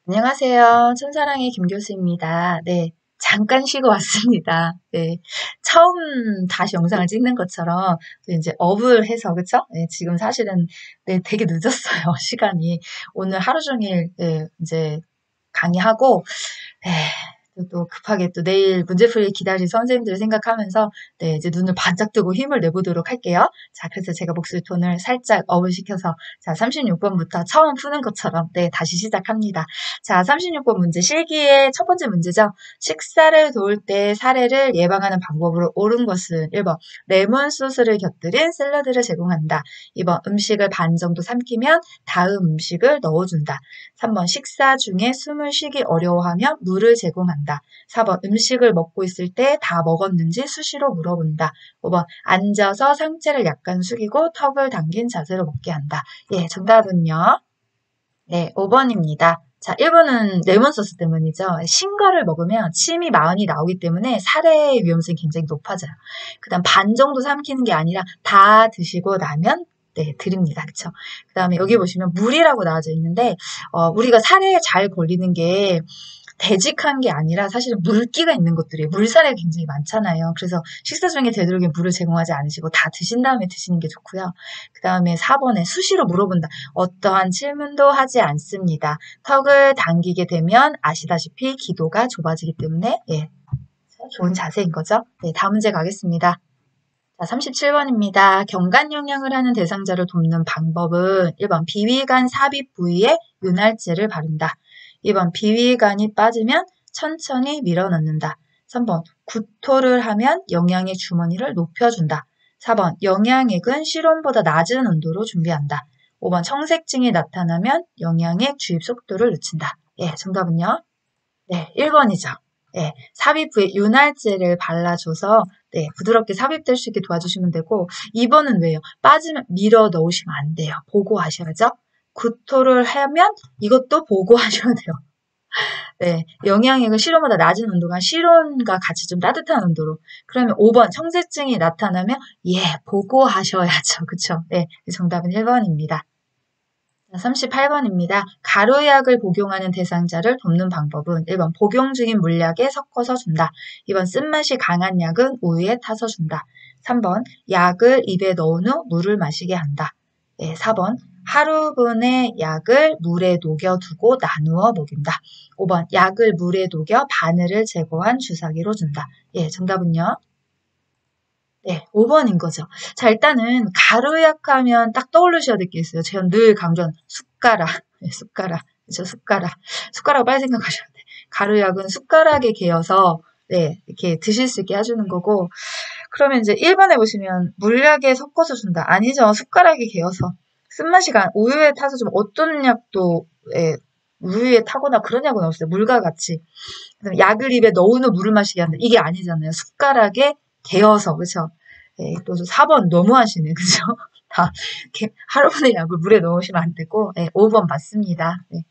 안녕하세요. 천사랑의 김 교수입니다. 네, 잠깐 쉬고 왔습니다. 네, 처음 다시 영상을 찍는 것처럼 이제 업을 해서 그쵸? 네, 지금 사실은 네, 되게 늦었어요. 시간이 오늘 하루 종일 네, 이제 강의하고 네, 또 급하게 또 내일 문제풀이 기다릴 선생님들을 생각하면서 네, 이제 눈을 반짝 뜨고 힘을 내보도록 할게요. 자, 그래서 제가 목소리 톤을 살짝 업을 시켜서 자, 36번부터 처음 푸는 것처럼 네, 다시 시작합니다. 자, 36번 문제 실기의 첫 번째 문제죠. 식사를 도울 때 사례를 예방하는 방법으로 옳은 것은 1번 레몬 소스를 곁들인 샐러드를 제공한다. 2번 음식을 반 정도 삼키면 다음 음식을 넣어준다. 3번 식사 중에 숨을 쉬기 어려워하면 물을 제공한다. 4번 음식을 먹고 있을 때 다 먹었는지 수시로 물어본다. 5번 앉아서 상체를 약간 숙이고 턱을 당긴 자세로 먹게 한다. 예, 정답은요. 네, 5번입니다. 자, 1번은 레몬 소스 때문이죠. 신거를 먹으면 침이 많이 나오기 때문에 살해의 위험성이 굉장히 높아져요. 그다음 반 정도 삼키는 게 아니라 다 드시고 나면 네, 드립니다. 그쵸? 그 다음에 여기 보시면 물이라고 나와져 있는데, 우리가 살에 잘 걸리는 게 되직한 게 아니라 사실은 물기가 있는 것들이에요. 물살이 굉장히 많잖아요. 그래서 식사 중에 되도록이면 물을 제공하지 않으시고 다 드신 다음에 드시는 게 좋고요. 그 다음에 4번에 수시로 물어본다. 어떠한 질문도 하지 않습니다. 턱을 당기게 되면 아시다시피 기도가 좁아지기 때문에 예, 좋은 자세인 거죠. 네, 다음 문제 가겠습니다. 자, 37번입니다. 경관 영양을 하는 대상자를 돕는 방법은 1번 비위관 삽입 부위에 윤활제를 바른다. 2번 비위관이 빠지면 천천히 밀어넣는다. 3번 구토를 하면 영양의 주머니를 높여준다. 4번 영양액은 실온보다 낮은 온도로 준비한다. 5번 청색증이 나타나면 영양액 주입 속도를 늦춘다. 예, 정답은요? 네, 1번이죠. 네, 삽입 후에 윤활제를 발라줘서 네, 부드럽게 삽입될 수 있게 도와주시면 되고 2번은 왜요? 빠지면 밀어 넣으시면 안 돼요. 보고 하셔야죠. 구토를 하면 이것도 보고 하셔야 돼요. 네, 영양액은 실온보다 낮은 온도가 실온과 같이 좀 따뜻한 온도로. 그러면 5번 청색증이 나타나면 예, 보고 하셔야죠. 그쵸? 네, 정답은 1번입니다. 38번입니다. 가루약을 복용하는 대상자를 돕는 방법은 1번 복용 중인 물약에 섞어서 준다. 2번 쓴맛이 강한 약은 우유에 타서 준다. 3번 약을 입에 넣은 후 물을 마시게 한다. 네, 4번 하루분의 약을 물에 녹여두고 나누어 먹인다. 5번 약을 물에 녹여 바늘을 제거한 주사기로 준다. 예, 정답은요? 네, 5번인 거죠. 자, 일단은 가루약 하면 딱 떠오르셔야 될 게 있어요. 제가 늘 강조하는 숟가락. 네, 숟가락. 그렇죠, 숟가락. 숟가락 빨리 생각하셔야 돼. 가루약은 숟가락에 개어서 네, 이렇게 드실 수 있게 해주는 거고 그러면 이제 1번에 보시면 물약에 섞어서 준다. 아니죠. 숟가락에 개어서. 쓴맛이 간 우유에 타서 좀 어떤 약도 예, 우유에 타거나 그런 약은 없어요. 물과 같이. 약을 입에 넣은 후 물을 마시게 한다. 이게 아니잖아요. 숟가락에 개어서, 그쵸? 네, 또 4번 너무하시네, 그죠? 다, 이렇게 하루분의 약을 물에 넣으시면 안 되고, 네, 5번 맞습니다. 네.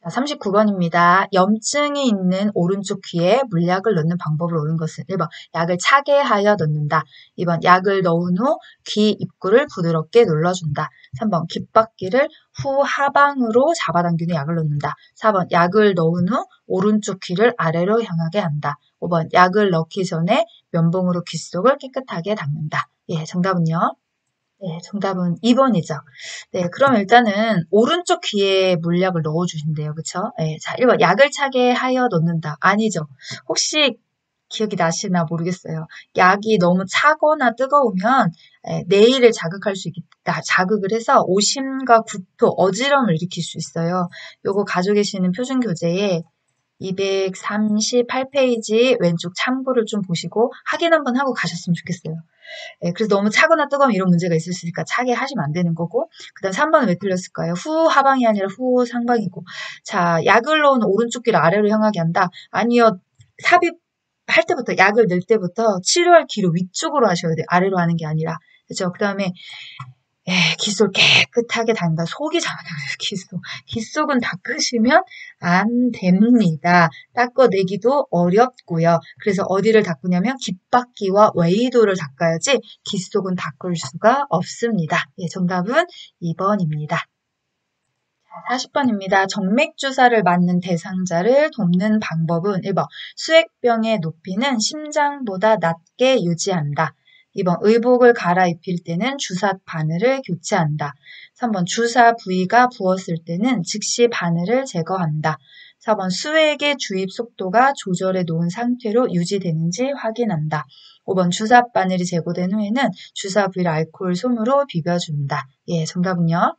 자, 39번입니다. 염증이 있는 오른쪽 귀에 물약을 넣는 방법을 옳은 것은 1번 약을 차게 하여 넣는다. 2번 약을 넣은 후 귀 입구를 부드럽게 눌러준다. 3번 귓바퀴를 후 하방으로 잡아당기는 약을 넣는다. 4번 약을 넣은 후 오른쪽 귀를 아래로 향하게 한다. 5번 약을 넣기 전에 면봉으로 귀 속을 깨끗하게 닦는다. 예, 정답은요? 네, 정답은 2번이죠. 네, 그럼 일단은 오른쪽 귀에 물약을 넣어주신대요. 그쵸? 네, 자, 1번 약을 차게 하여 넣는다. 아니죠. 혹시 기억이 나시나 모르겠어요. 약이 너무 차거나 뜨거우면 뇌를 자극할 수 있다. 자극을 해서 오심과 구토, 어지럼을 일으킬 수 있어요. 요거 가지고 계시는 표준 교재에 238페이지 왼쪽 참고를 좀 보시고 확인 한번 하고 가셨으면 좋겠어요. 예, 그래서 너무 차거나 뜨거우면 이런 문제가 있을 수 있으니까 차게 하시면 안 되는 거고 그 다음 3번은 왜 틀렸을까요? 후 하방이 아니라 후 상방이고 자 약을 넣은 오른쪽 귀를 아래로 향하게 한다. 아니요. 삽입할 때부터 약을 넣을 때부터 치료할 귀를 위쪽으로 하셔야 돼요. 아래로 하는 게 아니라 그렇죠? 그 다음에 귓속 깨끗하게 닦는다. 속이 잘못하면 귓속. 귓속은 닦으시면 안 됩니다. 닦아내기도 어렵고요. 그래서 어디를 닦으냐면 귓바퀴와 외이도를 닦아야지 귓속은 닦을 수가 없습니다. 예, 정답은 2번입니다. 40번입니다. 정맥주사를 맞는 대상자를 돕는 방법은 1번 수액병의 높이는 심장보다 낮게 유지한다. 2번 의복을 갈아입힐 때는 주사 바늘을 교체한다. 3번 주사 부위가 부었을 때는 즉시 바늘을 제거한다. 4번 수액의 주입 속도가 조절해 놓은 상태로 유지되는지 확인한다. 5번 주사 바늘이 제거된 후에는 주사 부위를 알코올 솜으로 비벼준다. 예, 정답은요?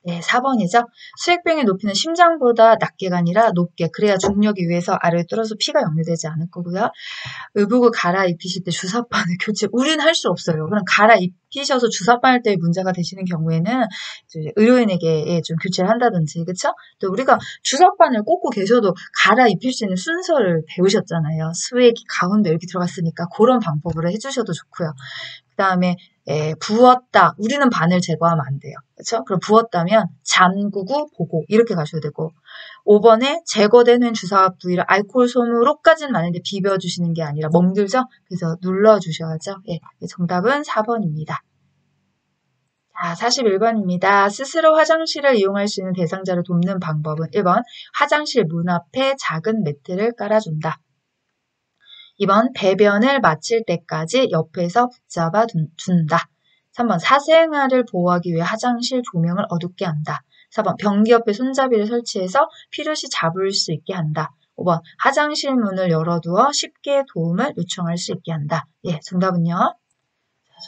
네, 4번이죠. 수액병의 높이는 심장보다 낮게가 아니라 높게, 그래야 중력에 의해서 아래로 떨어져 피가 역류되지 않을 거고요. 의복을 갈아입히실 때 주사바늘 교체, 우리는 할 수 없어요. 그럼 갈아입히셔서 주사바늘 때문에 문제가 되시는 경우에는 이제 의료인에게 좀 교체를 한다든지, 그쵸? 또 우리가 주사바늘 꽂고 계셔도 갈아입힐 수 있는 순서를 배우셨잖아요. 수액이 가운데 이렇게 들어갔으니까 그런 방법으로 해주셔도 좋고요. 그 다음에 부었다. 우리는 바늘 제거하면 안 돼요. 그렇죠? 그럼 부었다면 잠그고 보고 이렇게 가셔야 되고 5번에 제거되는 주사 부위를 알코올 솜으로까지는 아닌데 비벼주시는 게 아니라 멍들죠? 그래서 눌러주셔야죠. 예, 정답은 4번입니다. 자, 41번입니다. 스스로 화장실을 이용할 수 있는 대상자를 돕는 방법은 1번 화장실 문 앞에 작은 매트를 깔아준다. 2번 배변을 마칠 때까지 옆에서 붙잡아 둔다. 3번 사생활을 보호하기 위해 화장실 조명을 어둡게 한다. 4번 변기 옆에 손잡이를 설치해서 필요시 잡을 수 있게 한다. 5번 화장실 문을 열어두어 쉽게 도움을 요청할 수 있게 한다. 예, 정답은요?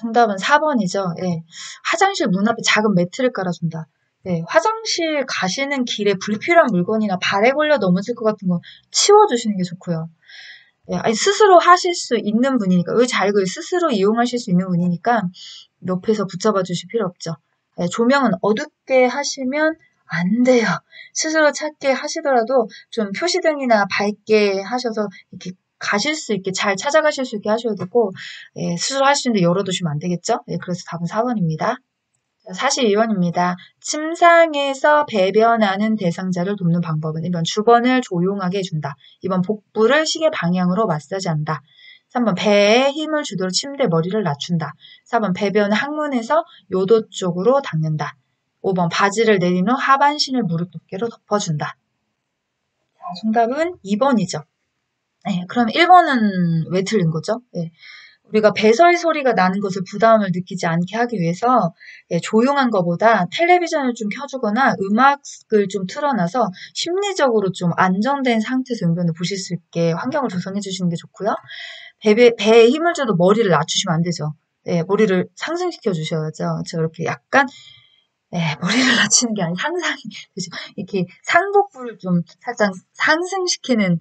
정답은 4번이죠. 예, 화장실 문 앞에 작은 매트를 깔아준다. 예, 화장실 가시는 길에 불필요한 물건이나 발에 걸려 넘어질 것 같은 거 치워주시는 게 좋고요. 예, 아니, 스스로 하실 수 있는 분이니까, 왜 자격을 스스로 이용하실 수 있는 분이니까, 옆에서 붙잡아 주실 필요 없죠. 예, 조명은 어둡게 하시면 안 돼요. 스스로 찾게 하시더라도 좀 표시등이나 밝게 하셔서 이렇게 가실 수 있게, 잘 찾아가실 수 있게 하셔야 되고, 예, 스스로 하실 수 있는데 열어두시면 안 되겠죠? 예, 그래서 답은 4번입니다. 42번입니다. 침상에서 배변하는 대상자를 돕는 방법은 1번 주변을 조용하게 해준다. 2번 복부를 시계 방향으로 마사지한다. 3번 배에 힘을 주도록 침대 머리를 낮춘다. 4번 배변을 항문에서 요도 쪽으로 닦는다. 5번 바지를 내린 후 하반신을 무릎 두께로 덮어준다. 자, 정답은 2번이죠. 네, 그럼 1번은 왜 틀린 거죠? 네. 우리가 배설 소리가 나는 것을 부담을 느끼지 않게 하기 위해서 조용한 것보다 텔레비전을 좀 켜주거나 음악을 좀 틀어놔서 심리적으로 좀 안정된 상태에서 용변을 보실 수 있게 환경을 조성해 주시는 게 좋고요. 배에 힘을 줘도 머리를 낮추시면 안 되죠. 머리를 상승시켜 주셔야죠. 저렇게 약간 머리를 낮추는 게 아니라 상상이 되죠. 이렇게 상복부를 좀 살짝 상승시키는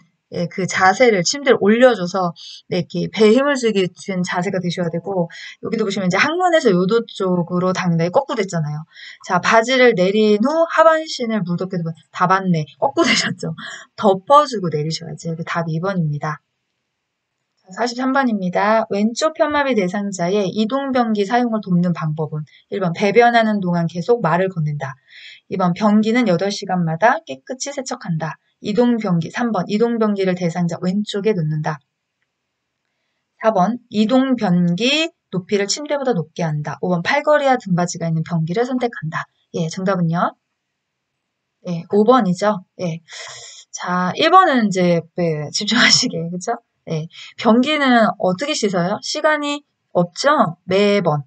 그 자세를 침대를 올려줘서 이렇게 배에 힘을 주기 위한 자세가 되셔야 되고 여기도 보시면 이제 항문에서 요도 쪽으로 닦는다. 거꾸로 됐잖아요. 자, 바지를 내린 후 하반신을 무겁게 다 봤네. 거꾸로 되셨죠. 덮어주고 내리셔야지. 답 2번입니다. 43번입니다. 왼쪽 편마비 대상자의 이동변기 사용을 돕는 방법은 1번 배변하는 동안 계속 말을 건넨다. 2번 변기는 8시간마다 깨끗이 세척한다. 3번 이동변기를 대상자 왼쪽에 놓는다. 4번 이동변기 높이를 침대보다 높게 한다. 5번 팔걸이와 등받이가 있는 변기를 선택한다. 예, 정답은요? 예, 5번이죠. 예. 자, 1번은 이제 집중하시게, 그쵸? 네. 변기는 어떻게 씻어요? 시간이 없죠? 매번.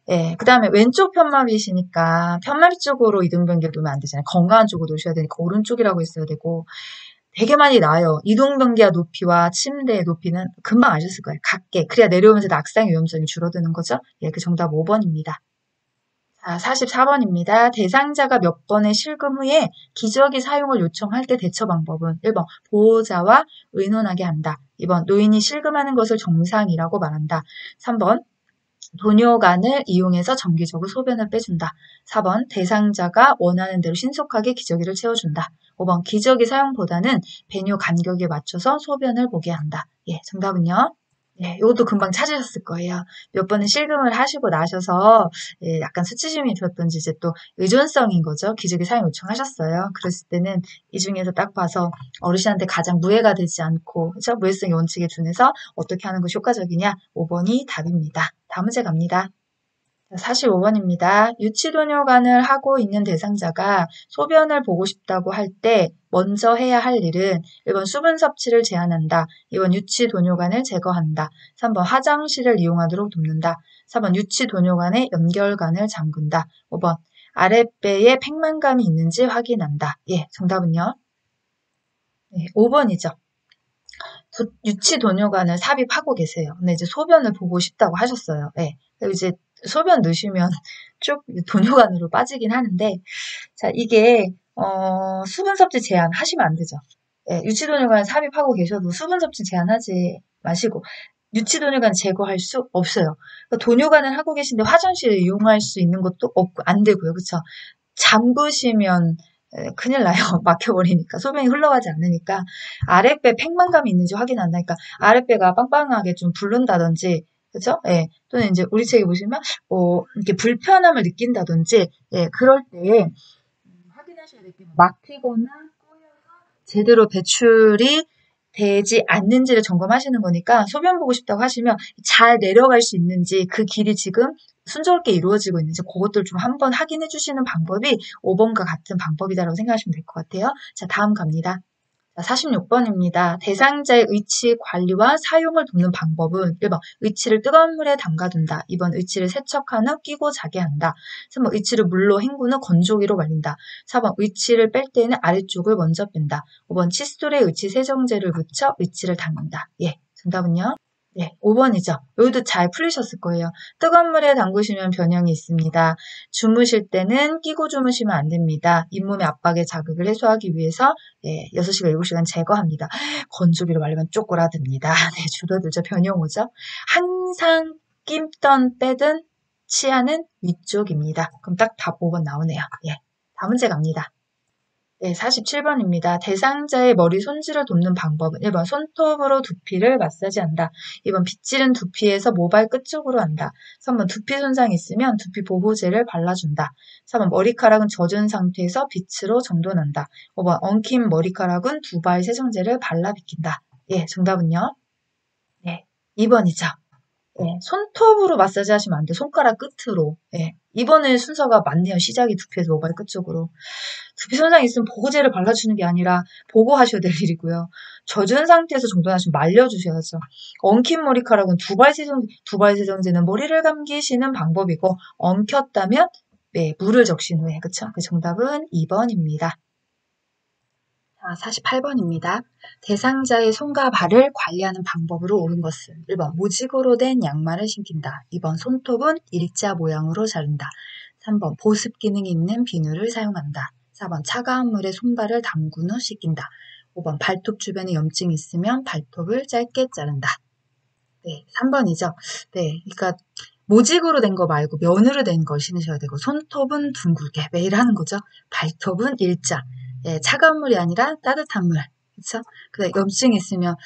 예, 그 다음에 왼쪽 편마비시니까 편마비 쪽으로 이동변기를 놓으면 안 되잖아요. 건강한 쪽으로 놓으셔야 되니까 오른쪽이라고 있어야 되고 되게 많이 나요. 이동변기와 높이와 침대의 높이는 금방 아셨을 거예요. 같게. 그래야 내려오면서 낙상 위험성이 줄어드는 거죠. 예, 그 정답 5번입니다. 자, 44번입니다. 대상자가 몇 번의 실금 후에 기저귀 사용을 요청할 때 대처 방법은 1번 보호자와 의논하게 한다. 2번 노인이 실금하는 것을 정상이라고 말한다. 3번 도뇨관을 이용해서 정기적으로 소변을 빼준다. 4번 대상자가 원하는 대로 신속하게 기저귀를 채워준다. 5번 기저귀 사용보다는 배뇨 간격에 맞춰서 소변을 보게 한다. 예, 정답은요? 네, 이것도 금방 찾으셨을 거예요. 몇 번은 실금을 하시고 나셔서 약간 수치심이 들었던지 이제 또 의존성인 거죠. 기저귀 사용 요청하셨어요. 그랬을 때는 이 중에서 딱 봐서 어르신한테 가장 무해가 되지 않고 그렇죠? 무해성의 원칙에 준해서 어떻게 하는 것이 효과적이냐 5번이 답입니다. 다음 문제 갑니다. 45번입니다. 유치도뇨관을 하고 있는 대상자가 소변을 보고 싶다고 할 때 먼저 해야 할 일은 1번 수분 섭취를 제한한다. 2번 유치도뇨관을 제거한다. 3번 화장실을 이용하도록 돕는다. 4번 유치도뇨관의 연결관을 잠근다. 5번 아랫배에 팽만감이 있는지 확인한다. 예, 정답은요? 네, 5번이죠. 유치도뇨관을 삽입하고 계세요. 근데 이제 소변을 보고 싶다고 하셨어요. 네. 그리고 이제 소변 넣으시면 쭉 도뇨관으로 빠지긴 하는데, 자, 이게, 수분 섭취 제한 하시면 안 되죠. 예, 유치도뇨관 삽입하고 계셔도 수분 섭취 제한하지 마시고, 유치도뇨관 제거할 수 없어요. 그러니까 도뇨관을 하고 계신데 화장실을 이용할 수 있는 것도 없고, 안 되고요. 그쵸? 잠그시면 큰일 나요. 막혀버리니까. 소변이 흘러가지 않으니까. 아랫배 팽만감이 있는지 확인한다. 그러니까 아랫배가 빵빵하게 좀 붓는다든지, 그죠? 예. 또는 이제 우리 책에 보시면, 이렇게 불편함을 느낀다든지, 예, 그럴 때, 확인하셔야 될 게 막히거나 제대로 배출이 되지 않는지를 점검하시는 거니까 소변 보고 싶다고 하시면 잘 내려갈 수 있는지 그 길이 지금 순조롭게 이루어지고 있는지 그것들 좀 한번 확인해 주시는 방법이 5번과 같은 방법이다라고 생각하시면 될 것 같아요. 자, 다음 갑니다. 46번입니다. 대상자의 의치 관리와 사용을 돕는 방법은 1번 의치를 뜨거운 물에 담가둔다. 2번 의치를 세척한 후 끼고 자게 한다. 3번 의치를 물로 헹군 후 건조기로 말린다. 4번 의치를 뺄 때는 아래쪽을 먼저 뺀다. 5번 칫솔에 의치 세정제를 묻혀 의치를 닦는다. 예, 정답은요? 네, 5번이죠. 여기도 잘 풀리셨을 거예요. 뜨거운 물에 담그시면 변형이 있습니다. 주무실 때는 끼고 주무시면 안 됩니다. 잇몸의 압박의 자극을 해소하기 위해서 6시간, 7시간 제거합니다. 건조기로 말리면 쪼그라듭니다. 네, 줄어들죠. 변형 오죠. 항상 낌던 빼든 치아는 위쪽입니다. 그럼 딱 답 5번 나오네요. 예, 다음 문제 갑니다. 네, 47번입니다. 대상자의 머리 손질을 돕는 방법은 1번 손톱으로 두피를 마사지한다. 2번 빗질은 두피에서 모발 끝쪽으로 한다. 3번 두피 손상이 있으면 두피 보호제를 발라준다. 4번 머리카락은 젖은 상태에서 빗으로 정돈한다. 5번 엉킨 머리카락은 두발 세정제를 발라 빗긴다. 예, 정답은요? 네, 2번이죠. 예, 손톱으로 마사지 하시면 안 돼요. 손가락 끝으로. 예, 이번에 순서가 맞네요. 시작이 두피에서 모발 끝쪽으로. 두피 손상이 있으면 보호제를 발라주는 게 아니라 보고하셔야 될 일이고요. 젖은 상태에서 정돈하시면 말려주셔야죠. 엉킨 머리카락은 두발 세정제는 머리를 감기시는 방법이고, 엉켰다면, 네, 물을 적신 후에, 그쵸? 그 정답은 2번입니다. 자, 48번입니다. 대상자의 손과 발을 관리하는 방법으로 옳은 것은 1번 모직으로 된 양말을 신긴다. 2번 손톱은 일자 모양으로 자른다. 3번 보습 기능이 있는 비누를 사용한다. 4번 차가운 물에 손발을 담근 후 씻긴다. 5번 발톱 주변에 염증이 있으면 발톱을 짧게 자른다. 네, 3번이죠. 네, 그러니까 모직으로 된 거 말고 면으로 된 걸 신으셔야 되고 손톱은 둥글게 매일 하는 거죠. 발톱은 일자. 예, 차가운 물이 아니라 따뜻한 물. 그렇죠? 그다음에 염증이 있으면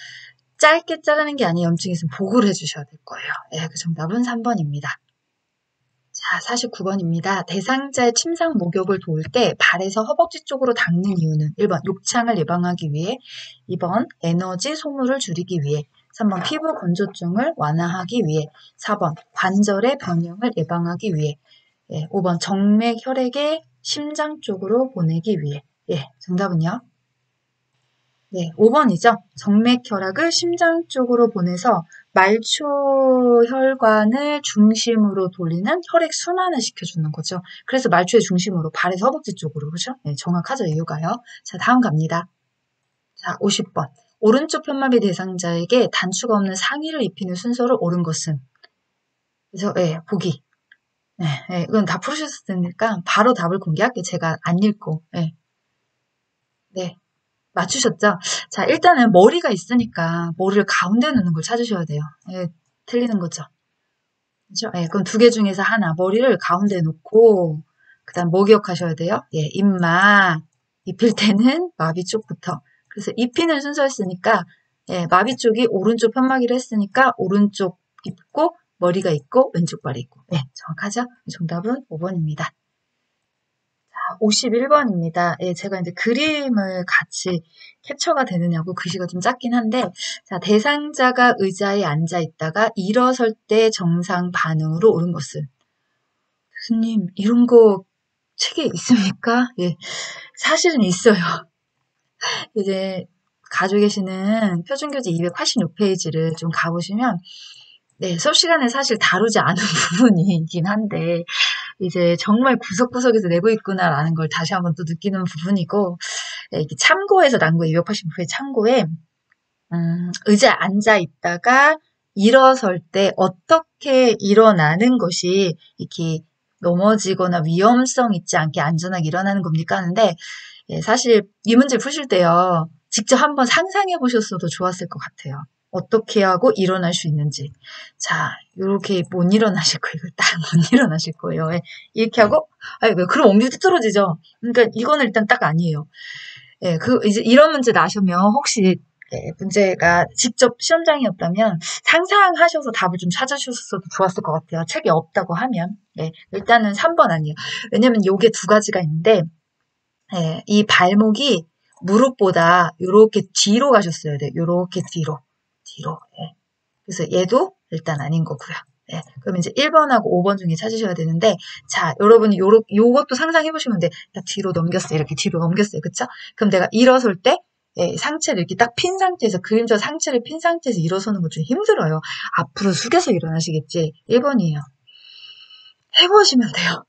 짧게 자르는 게 아니라 염증이 있으면 보고를 해주셔야 될 거예요. 예, 그 정답은 3번입니다. 자, 49번입니다. 대상자의 침상 목욕을 도울 때 발에서 허벅지 쪽으로 닦는 이유는 1번 욕창을 예방하기 위해, 2번 에너지 소모를 줄이기 위해, 3번 피부 건조증을 완화하기 위해, 4번 관절의 변형을 예방하기 위해, 5번 정맥 혈액의 심장 쪽으로 보내기 위해. 예, 정답은요? 네, 5번이죠. 정맥 혈액을 심장 쪽으로 보내서 말초혈관을 중심으로 돌리는 혈액 순환을 시켜주는 거죠. 그래서 말초의 중심으로 발에서 허벅지 쪽으로, 그죠? 네, 정확하죠, 이유가요. 자, 다음 갑니다. 자, 50번. 오른쪽 편마비 대상자에게 단추가 없는 상의를 입히는 순서를 옳은 것은? 그래서, 보기. 네, 이건 다 풀으셨을 테니까 바로 답을 공개할게요. 제가 안 읽고. 네. 맞추셨죠? 자, 일단은 머리가 있으니까 머리를 가운데 놓는 걸 찾으셔야 돼요. 예, 틀리는 거죠. 그죠? 예, 그럼 두 개 중에서 하나. 머리를 가운데 놓고, 그 다음 뭐 기억하셔야 돼요? 예, 입마. 입힐 때는 마비 쪽부터. 그래서 입히는 순서였으니까, 예, 마비 쪽이 오른쪽 편마기를 했으니까, 오른쪽 입고, 머리가 있고, 왼쪽 발이 있고. 예, 정확하죠? 정답은 5번입니다. 51번입니다. 예, 제가 이제 그림을 같이 캡처가 되느냐고 글씨가 좀 작긴 한데, 자, 대상자가 의자에 앉아 있다가 일어설 때 정상 반응으로 옳은 것은? 교수님, 이런 거 책에 있습니까? 예, 사실은 있어요. 이제 가지고 계시는 표준교재 286페이지를 좀 가보시면, 네, 수업 시간에 사실 다루지 않은 부분이긴 한데, 이제 정말 구석구석에서 내고 있구나라는 걸 다시 한번 또 느끼는 부분이고, 네, 이게 참고에서 난 거예요. 286페이지 참고에, 의자에 앉아 있다가 일어설 때 어떻게 일어나는 것이 이렇게 넘어지거나 위험성 있지 않게 안전하게 일어나는 겁니까? 하는데, 예, 사실 이 문제 푸실 때요. 직접 한번 상상해 보셨어도 좋았을 것 같아요. 어떻게 하고 일어날 수 있는지. 자, 요렇게 못 일어나실 거예요. 이거 딱 못 일어나실 거예요. 예, 이렇게 하고, 아니, 그럼 엉덩이 떨어지죠. 그러니까 이거는 일단 딱 아니에요. 예, 이제 이런 문제 나시면 혹시 예, 문제가 직접 시험장이었다면 상상하셔서 답을 좀 찾아주셨어도 좋았을 것 같아요. 책이 없다고 하면. 예, 일단은 3번 아니에요. 왜냐면 요게 두 가지가 있는데, 예, 이 발목이 무릎보다 요렇게 뒤로 가셨어야 돼요. 요렇게 뒤로. 뒤로. 예. 그래서 얘도 일단 아닌 거고요. 예. 그럼 이제 1번하고 5번 중에 찾으셔야 되는데, 자, 여러분이 요것도 상상해보시면 돼. 나 뒤로 넘겼어요. 이렇게 뒤로 넘겼어요. 그쵸? 그럼 내가 일어설 때, 예, 상체를 이렇게 딱 핀 상태에서, 그림자 상체를 핀 상태에서 일어서는 거 좀 힘들어요. 앞으로 숙여서 일어나시겠지? 1번이에요. 해보시면 돼요.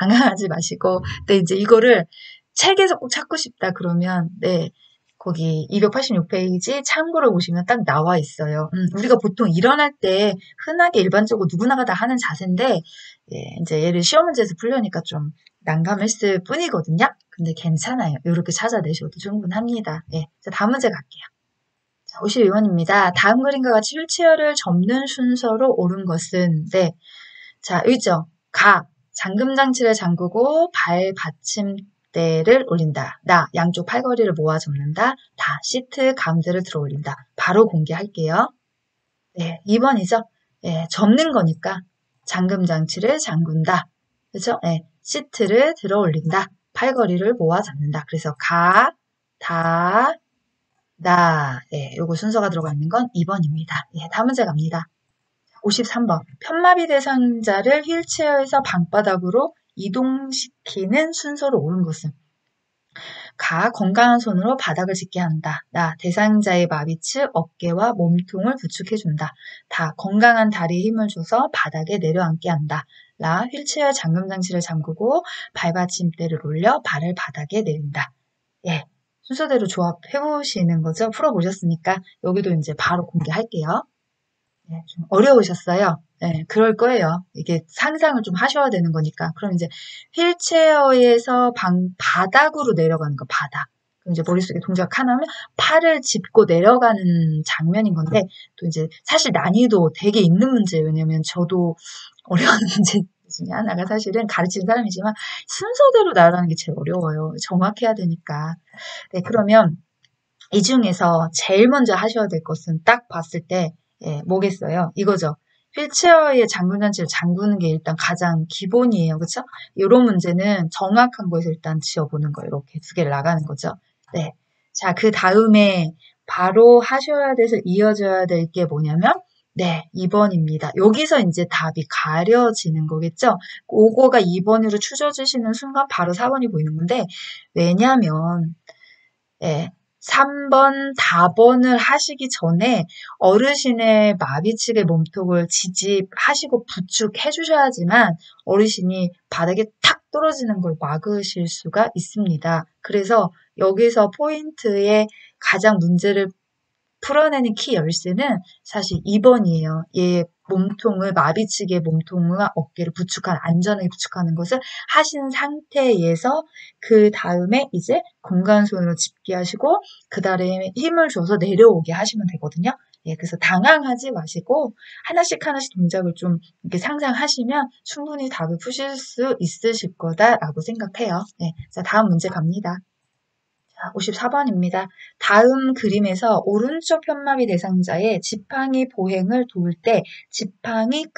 당황하지 마시고. 근데 이제 이거를 책에서 꼭 찾고 싶다 그러면, 네. 거기 286페이지 참고를 보시면 딱 나와 있어요. 우리가 보통 일어날 때 흔하게 일반적으로 누구나가 다 하는 자세인데, 예, 이제 얘를 시험 문제에서 풀려니까 좀 난감했을 뿐이거든요. 근데 괜찮아요. 이렇게 찾아내셔도 충분합니다. 예. 자, 다음 문제 갈게요. 자, 52번입니다. 다음 그림과 같이 휠체어를 접는 순서로 옳은 것은, 네. 자, 의죠. 잠금 장치를 잠그고 발 받침대를 올린다. 양쪽 팔걸이를 모아 접는다. 시트 가운데를 들어 올린다. 바로 공개할게요. 네, 2번이죠. 예, 접는 거니까 잠금 장치를 잠근다. 그죠? 예, 시트를 들어 올린다. 팔걸이를 모아 잡는다. 그래서 예, 요거 순서가 들어가 있는 건 2번입니다. 예, 다음 문제 갑니다. 53번. 편마비 대상자를 휠체어에서 방바닥으로 이동시키는 순서로 옳은 것은 건강한 손으로 바닥을 짚게 한다. 대상자의 마비 측 어깨와 몸통을 부축해준다. 건강한 다리에 힘을 줘서 바닥에 내려앉게 한다. 휠체어 잠금 장치를 잠그고 발받침대를 올려 발을 바닥에 내린다. 예, 순서대로 조합해보시는 거죠. 풀어보셨으니까 여기도 이제 바로 공개할게요. 네, 좀 어려우셨어요. 네, 그럴 거예요. 이게 상상을 좀 하셔야 되는 거니까. 그럼 이제 휠체어에서 바닥으로 내려가는 거, 바닥. 그럼 이제 머릿속에 동작 하나 하면 팔을 짚고 내려가는 장면인 건데, 또 이제 사실 난이도 되게 있는 문제예요. 왜냐면 저도 어려운 문제 중에 하나가 사실은 가르치는 사람이지만 순서대로 나가는 게 제일 어려워요. 정확해야 되니까. 네, 그러면 이 중에서 제일 먼저 하셔야 될 것은 딱 봤을 때 예, 뭐겠어요? 이거죠. 휠체어의 잠금 장치를 잠그는 게 일단 가장 기본이에요. 그렇죠? 이런 문제는 정확한 거에서 일단 지어보는 거예요. 이렇게 두 개를 나가는 거죠. 네. 자, 그 다음에 바로 하셔야 돼서 이어져야 될 게 뭐냐면 네, 2번입니다. 여기서 이제 답이 가려지는 거겠죠? 그거가 2번으로 추져지시는 순간 바로 4번이 보이는 건데 왜냐면 예, 3번, 4번을 하시기 전에 어르신의 마비측의 몸통을 지집하시고 부축해 주셔야지만 어르신이 바닥에 탁 떨어지는 걸 막으실 수가 있습니다. 그래서 여기서 포인트의 가장 문제를 풀어내는 키 열쇠는 사실 2번이에요. 얘 몸통을 마비측의 몸통과 어깨를 안전하게 부축하는 것을 하신 상태에서 그 다음에 이제 공간 손으로 짚게 하시고 그 다음에 힘을 줘서 내려오게 하시면 되거든요. 예, 그래서 당황하지 마시고 하나씩 동작을 좀 이렇게 상상하시면 충분히 답을 푸실 수 있으실 거다라고 생각해요. 예, 자, 다음 문제 갑니다. 54번입니다. 다음 그림에서 오른쪽 편마비 대상자의 지팡이 보행을 도울 때 지팡이의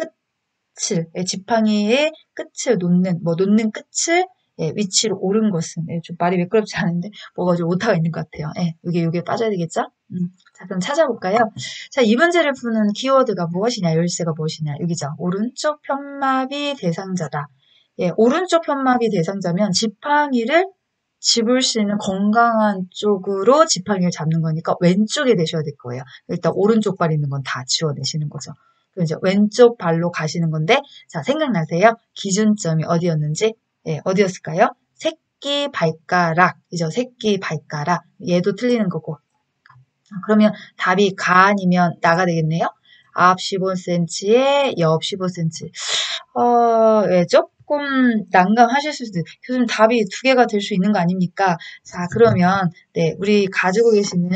끝을 놓는 끝을 위치로 옳은 것은 좀 말이 매끄럽지 않은데 뭐가 좀 오타가 있는 것 같아요. 여기에 빠져야 되겠죠? 자, 그럼 찾아볼까요? 자, 이 문제를 푸는 키워드가 무엇이냐, 열쇠가 무엇이냐, 여기죠. 오른쪽 편마비 대상자다. 예, 오른쪽 현막이 대상자면 지팡이를 집을 수 있는 건강한 쪽으로 지팡이를 잡는 거니까 왼쪽에 대셔야 될 거예요. 일단 오른쪽 발 있는 건 다 지워내시는 거죠. 그럼 이제 왼쪽 발로 가시는 건데, 자, 생각나세요? 기준점이 어디였는지? 예, 어디였을까요? 새끼 발가락이죠. 새끼 발가락. 얘도 틀리는 거고. 그러면 답이 가 아니면 나가 되겠네요. 앞 15cm에 옆 15cm. 예, 조금 난감하실 수도 있어요. 교수님 답이 두 개가 될 수 있는 거 아닙니까? 자, 그러면 네, 우리 가지고 계시는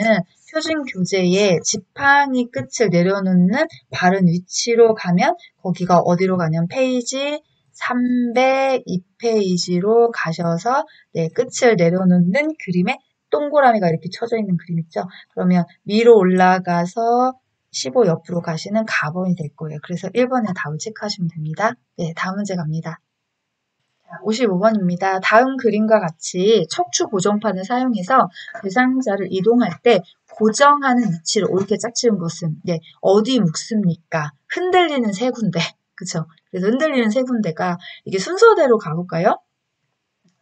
표준 교재에 지팡이 끝을 내려놓는 바른 위치로 가면 거기가 어디로 가냐면 페이지 302페이지로 가셔서 네, 끝을 내려놓는 그림에 동그라미가 이렇게 쳐져 있는 그림 있죠? 그러면 위로 올라가서 15 옆으로 가시는 가번이 될 거예요. 그래서 1번에 답을 체크하시면 됩니다. 네, 다음 문제 갑니다. 55번입니다. 다음 그림과 같이 척추 고정판을 사용해서 대상자를 이동할 때 고정하는 위치를 옳게 짝지은 것은 네, 어디 묵습니까? 흔들리는 세 군데. 그쵸? 그래서 흔들리는 세 군데가 이게 순서대로 가볼까요?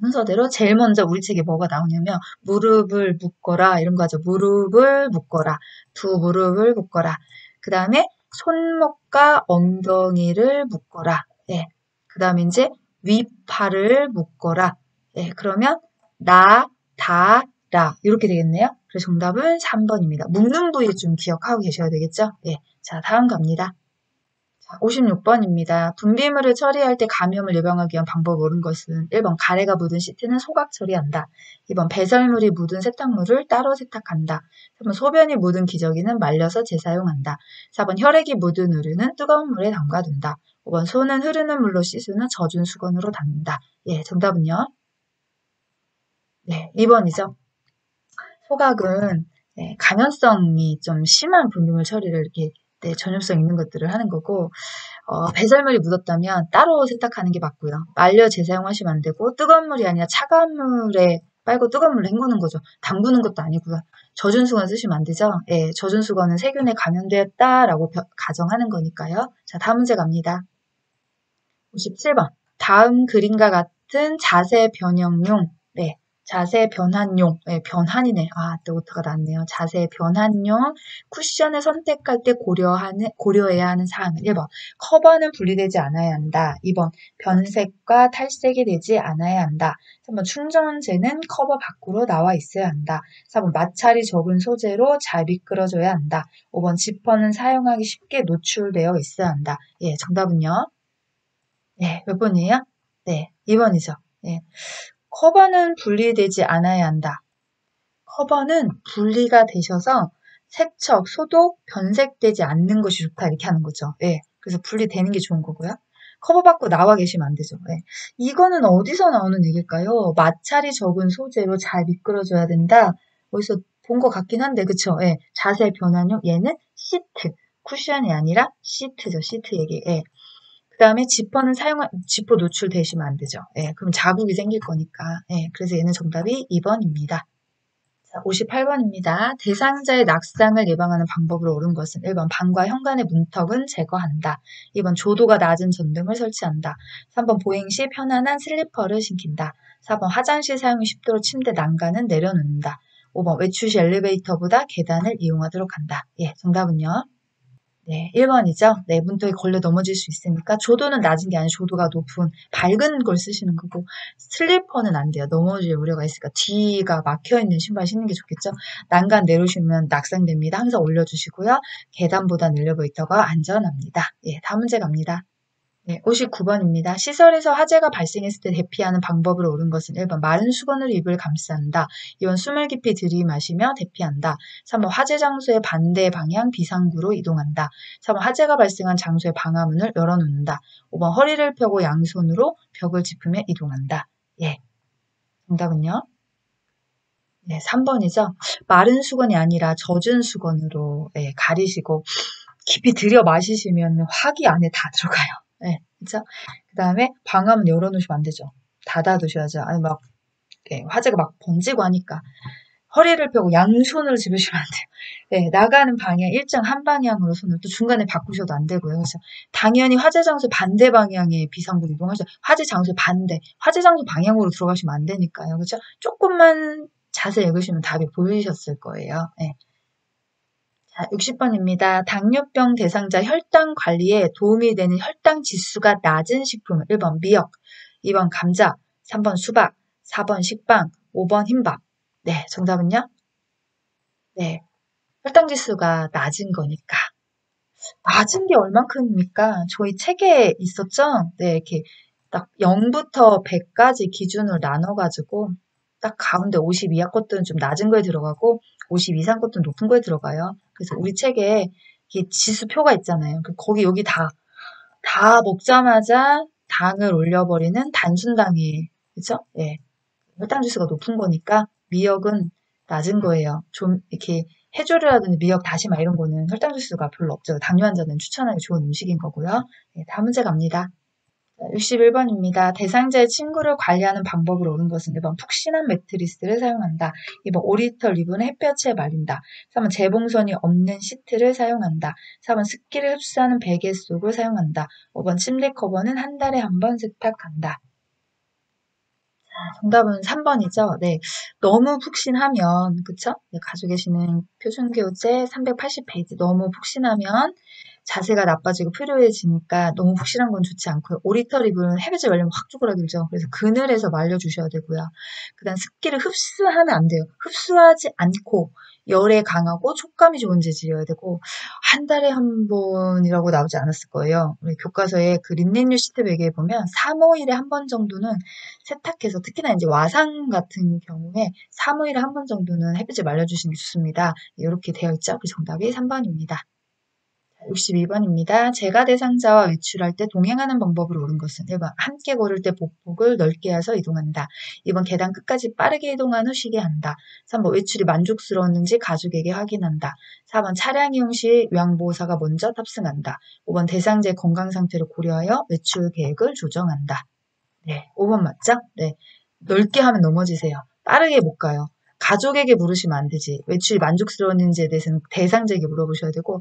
순서대로 제일 먼저 우리 책에 뭐가 나오냐면 무릎을 묶어라 이런 거 하죠. 무릎을 묶어라. 두 무릎을 묶어라. 그 다음에 손목과 엉덩이를 묶어라. 예. 그 다음에 이제 윗팔을 묶어라. 예. 그러면 나, 다, 라 이렇게 되겠네요. 그래서 정답은 3번입니다. 묶는 부위 좀 기억하고 계셔야 되겠죠? 예. 자, 다음 갑니다. 56번입니다. 분비물을 처리할 때 감염을 예방하기 위한 방법을 옳은 것은 1번 가래가 묻은 시트는 소각 처리한다. 2번 배설물이 묻은 세탁물을 따로 세탁한다. 3번 소변이 묻은 기저귀는 말려서 재사용한다. 4번 혈액이 묻은 의류는 뜨거운 물에 담가둔다. 5번 손은 흐르는 물로 씻으면 젖은 수건으로 닦는다. 예, 정답은요? 네, 2번이죠. 소각은 감염성이 좀 심한 분비물 처리를 이렇게 전염성 있는 것들을 하는 거고 배설물이 묻었다면 따로 세탁하는 게 맞고요. 말려 재사용하시면 안 되고 뜨거운 물이 아니라 차가운 물에 빨고 뜨거운 물로 헹구는 거죠. 담그는 것도 아니고요. 젖은 수건 쓰시면 안 되죠. 예, 젖은 수건은 세균에 감염되었다라고 가정하는 거니까요. 자, 다음 문제 갑니다. 57번. 다음 그림과 같은 자세 변형용. 네. 자세 변환용, 네, 변환이네. 아, 또 오타가 났네요. 자세 변환용 쿠션을 선택할 때 고려해야 하는 사항은 1번, 커버는 분리되지 않아야 한다. 2번, 변색과 탈색이 되지 않아야 한다. 3번, 충전재는 커버 밖으로 나와 있어야 한다. 4번, 마찰이 적은 소재로 잘 미끄러져야 한다. 5번, 지퍼는 사용하기 쉽게 노출되어 있어야 한다. 예, 정답은요? 네, 몇 번이에요? 네, 2번이죠. 예. 커버는 분리되지 않아야 한다. 커버는 분리가 되셔서 세척, 소독, 변색되지 않는 것이 좋다 이렇게 하는 거죠. 예. 그래서 분리되는 게 좋은 거고요. 커버 받고 나와 계시면 안 되죠. 예. 이거는 어디서 나오는 얘기일까요? 마찰이 적은 소재로 잘 미끄러져야 된다. 어디서 본 것 같긴 한데 그쵸? 예. 자세 변환용 얘는 시트, 쿠션이 아니라 시트죠. 시트 얘기. 예. 그 다음에 지퍼 노출되시면 안 되죠. 예, 그럼 자국이 생길 거니까. 예, 그래서 얘는 정답이 2번입니다. 자, 58번입니다. 대상자의 낙상을 예방하는 방법으로 옳은 것은 1번 방과 현관의 문턱은 제거한다. 2번 조도가 낮은 전등을 설치한다. 3번 보행 시 편안한 슬리퍼를 신긴다. 4번 화장실 사용이 쉽도록 침대 난간은 내려놓는다. 5번 외출 시 엘리베이터보다 계단을 이용하도록 한다. 예, 정답은요? 네, 1번이죠. 네, 문턱에 걸려 넘어질 수 있으니까 조도는 낮은 게 아니라 조도가 높은 밝은 걸 쓰시는 거고 슬리퍼는 안 돼요. 넘어질 우려가 있으니까 뒤가 막혀있는 신발 신는 게 좋겠죠. 난간 내려오시면 낙상됩니다. 항상 올려주시고요. 계단보다 엘리베이터가 안전합니다. 예, 다음 문제 갑니다. 네, 59번입니다. 시설에서 화재가 발생했을 때 대피하는 방법으로 옳은 것은 1번 마른 수건으로 입을 감싼다. 2번 숨을 깊이 들이마시며 대피한다. 3번 화재 장소의 반대 방향 비상구로 이동한다. 4번 화재가 발생한 장소의 방화문을 열어놓는다. 5번 허리를 펴고 양손으로 벽을 짚으며 이동한다. 예, 정답은요? 네, 3번이죠. 마른 수건이 아니라 젖은 수건으로 가리시고 깊이 들여 마시시면 화기 안에 다 들어가요. 네, 그쵸? 그 다음에 방화문 열어놓으시면 안 되죠. 닫아두셔야죠. 아니, 화재가 막 번지고 하니까. 허리를 펴고 양손으로 집으시면 안 돼요. 네, 나가는 방향 일정 한 방향으로 손을 또 중간에 바꾸셔도 안 되고요. 그래서 당연히 화재 장소 반대 방향에 비상구로 이동하죠. 화재 장소 반대, 화재 장소 방향으로 들어가시면 안 되니까요. 그렇죠? 조금만 자세히 읽으시면 답이 보이셨을 거예요. 네. 자, 60번입니다. 당뇨병 대상자 혈당 관리에 도움이 되는 혈당 지수가 낮은 식품. 1번 미역, 2번 감자, 3번 수박, 4번 식빵, 5번 흰밥. 네, 정답은요? 네, 혈당 지수가 낮은 거니까. 낮은 게 얼만큼입니까? 저희 책에 있었죠? 네, 이렇게 딱 0부터 100까지 기준으로 나눠가지고 딱 가운데 50 이하 것들은 좀 낮은 거에 들어가고 50 이상 것들은 높은 거에 들어가요. 그래서 우리 책에 이게 지수표가 있잖아요. 거기 여기 다 먹자마자 당을 올려버리는 단순당이, 그죠? 예. 혈당 지수가 높은 거니까 미역은 낮은 거예요. 좀 이렇게 해조류라든지 미역, 다시마 이런 거는 혈당 지수가 별로 없죠. 당뇨 환자는 추천하기 좋은 음식인 거고요. 네, 다음 문제 갑니다. 61번입니다. 대상자의 침구를 관리하는 방법으로 옳은 것은 1번 푹신한 매트리스를 사용한다. 2번 오리털 리본을 햇볕에 말린다. 3번 재봉선이 없는 시트를 사용한다. 4번 습기를 흡수하는 베개 속을 사용한다. 5번 침대 커버는 한 달에 한 번 세탁한다. 정답은 3번이죠. 네. 너무 푹신하면, 그쵸? 네, 가지고 계시는 표준교재 380페이지. 너무 푹신하면 자세가 나빠지고 필요해지니까 너무 푹신한 건 좋지 않고요. 오리털 립은 햇볕에 말리면 확 쪼그라들죠. 그래서 그늘에서 말려주셔야 되고요. 그 다음 습기를 흡수하면 안 돼요. 흡수하지 않고 열에 강하고 촉감이 좋은 재질이어야 되고 한 달에 한 번이라고 나오지 않았을 거예요. 우리 교과서에 그 린넨유 시트 베개에 보면 3, 5일에 한 번 정도는 세탁해서 특히나 이제 와상 같은 경우에 3, 5일에 한 번 정도는 햇빛에 말려주시는 게 좋습니다. 이렇게 되어 있죠. 그 정답이 3번입니다. 62번입니다. 재가 대상자와 외출할 때 동행하는 방법으로 옳은 것은 1번 함께 걸을 때 보폭을 넓게 해서 이동한다. 2번 계단 끝까지 빠르게 이동한 후 쉬게 한다. 3번 외출이 만족스러웠는지 가족에게 확인한다. 4번 차량 이용 시 요양보호사가 먼저 탑승한다. 5번 대상자의 건강 상태를 고려하여 외출 계획을 조정한다. 네, 5번 맞죠? 네. 넓게 하면 넘어지세요. 빠르게 못 가요. 가족에게 물으시면 안 되지. 외출이 만족스러웠는지에 대해서는 대상자에게 물어보셔야 되고,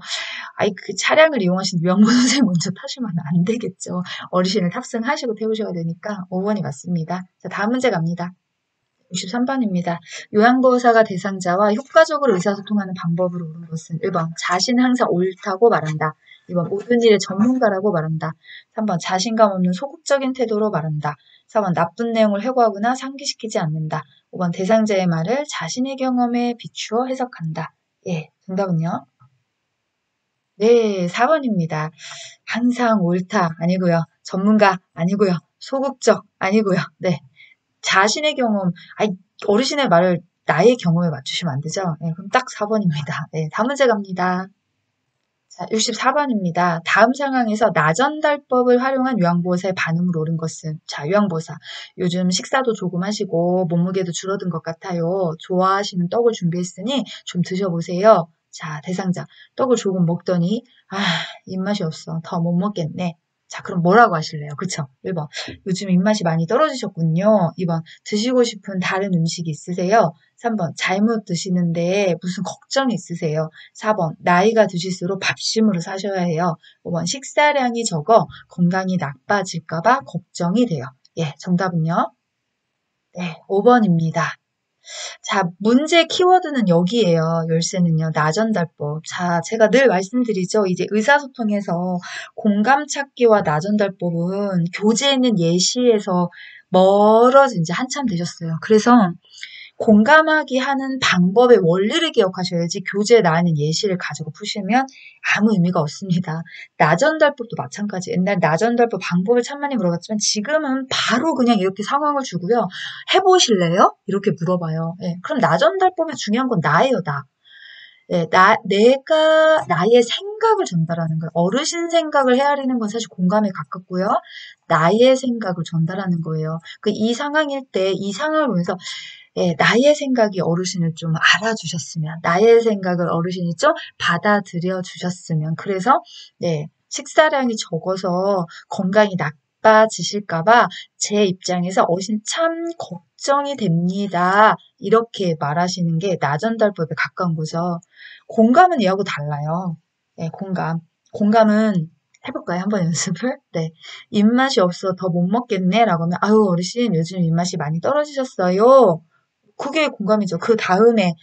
아이, 그 차량을 이용하신 요양보 선생님 먼저 타시면 안 되겠죠. 어르신을 탑승하시고 태우셔야 되니까 5번이 맞습니다. 자, 다음 문제 갑니다. 63번입니다. 요양보호사가 대상자와 효과적으로 의사소통하는 방법으로 옳은 것은 1번 자신은 항상 옳다고 말한다. 2번 모든 일의 전문가라고 말한다. 3번 자신감 없는 소극적인 태도로 말한다. 4번 나쁜 내용을 회고하거나 상기시키지 않는다. 5번 대상자의 말을 자신의 경험에 비추어 해석한다. 예, 정답은요? 네, 4번입니다. 항상 옳다 아니고요. 전문가 아니고요. 소극적 아니고요. 네. 자신의 경험, 아니, 어르신의 말을 나의 경험에 맞추시면 안 되죠? 네, 그럼 딱 4번입니다. 네, 다음 문제 갑니다. 자, 64번입니다. 다음 상황에서 나전달법을 활용한 요양보호사의 반응으로 옳은 것은, 자, 요양보호사. 요즘 식사도 조금 하시고 몸무게도 줄어든 것 같아요. 좋아하시는 떡을 준비했으니 좀 드셔보세요. 자, 대상자. 떡을 조금 먹더니, 아, 입맛이 없어. 더 못 먹겠네. 자, 그럼 뭐라고 하실래요? 그쵸? 1번. 요즘 입맛이 많이 떨어지셨군요. 2번. 드시고 싶은 다른 음식이 있으세요? 3번. 잘못 드시는데 무슨 걱정이 있으세요? 4번. 나이가 드실수록 밥심으로 사셔야 해요. 5번. 식사량이 적어 건강이 나빠질까봐 걱정이 돼요. 예, 정답은요? 네, 5번입니다. 자, 문제 키워드는 여기에요. 열쇠는요. 나전달법. 자, 제가 늘 말씀드리죠. 이제 의사소통에서 공감 찾기와 나전달법은 교재에 있는 예시에서 멀어진 지 한참 되셨어요. 그래서 공감하기 하는 방법의 원리를 기억하셔야지 교재에 나와 있는 예시를 가지고 푸시면 아무 의미가 없습니다. 나전달법도 마찬가지. 옛날 나전달법 방법을 참 많이 물어봤지만 지금은 바로 그냥 이렇게 상황을 주고요. 해보실래요? 이렇게 물어봐요. 예, 그럼 나전달법의 중요한 건 나예요, 나. 예, 내가 나의 생각을 전달하는 거예요. 어르신 생각을 헤아리는 건 사실 공감에 가깝고요. 나의 생각을 전달하는 거예요. 이 상황일 때 이 상황을 보면서 예, 나의 생각이 어르신을 좀 알아주셨으면, 나의 생각을 어르신이 좀 받아들여 주셨으면, 그래서, 네, 식사량이 적어서 건강이 나빠지실까봐 제 입장에서 어르신 참 걱정이 됩니다. 이렇게 말하시는 게 나전달법에 가까운 거죠. 공감은 이하고 달라요. 네, 공감. 공감은 해볼까요? 한번 연습을? 네. 입맛이 없어 더 못 먹겠네? 라고 하면, 아유, 어르신, 요즘 입맛이 많이 떨어지셨어요. 그게 공감이죠. 그 다음에,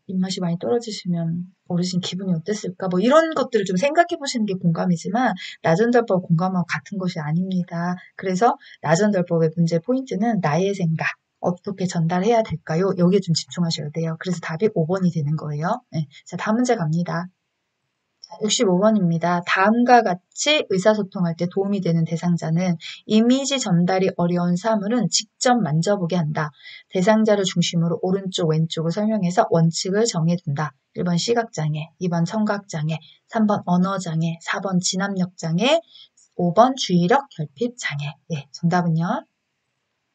입맛이 많이 떨어지시면 어르신 기분이 어땠을까? 뭐 이런 것들을 좀 생각해 보시는 게 공감이지만, 나전달법 공감하고 같은 것이 아닙니다. 그래서 나전달법의 문제 포인트는 나의 생각. 어떻게 전달해야 될까요? 여기에 좀 집중하셔야 돼요. 그래서 답이 5번이 되는 거예요. 네. 자, 다음 문제 갑니다. 65번입니다. 다음과 같이 의사소통할 때 도움이 되는 대상자는 이미지 전달이 어려운 사물은 직접 만져보게 한다. 대상자를 중심으로 오른쪽 왼쪽을 설명해서 원칙을 정해둔다. 1번 시각장애, 2번 청각장애, 3번 언어장애, 4번 진압력장애, 5번 주의력 결핍장애. 네, 정답은요?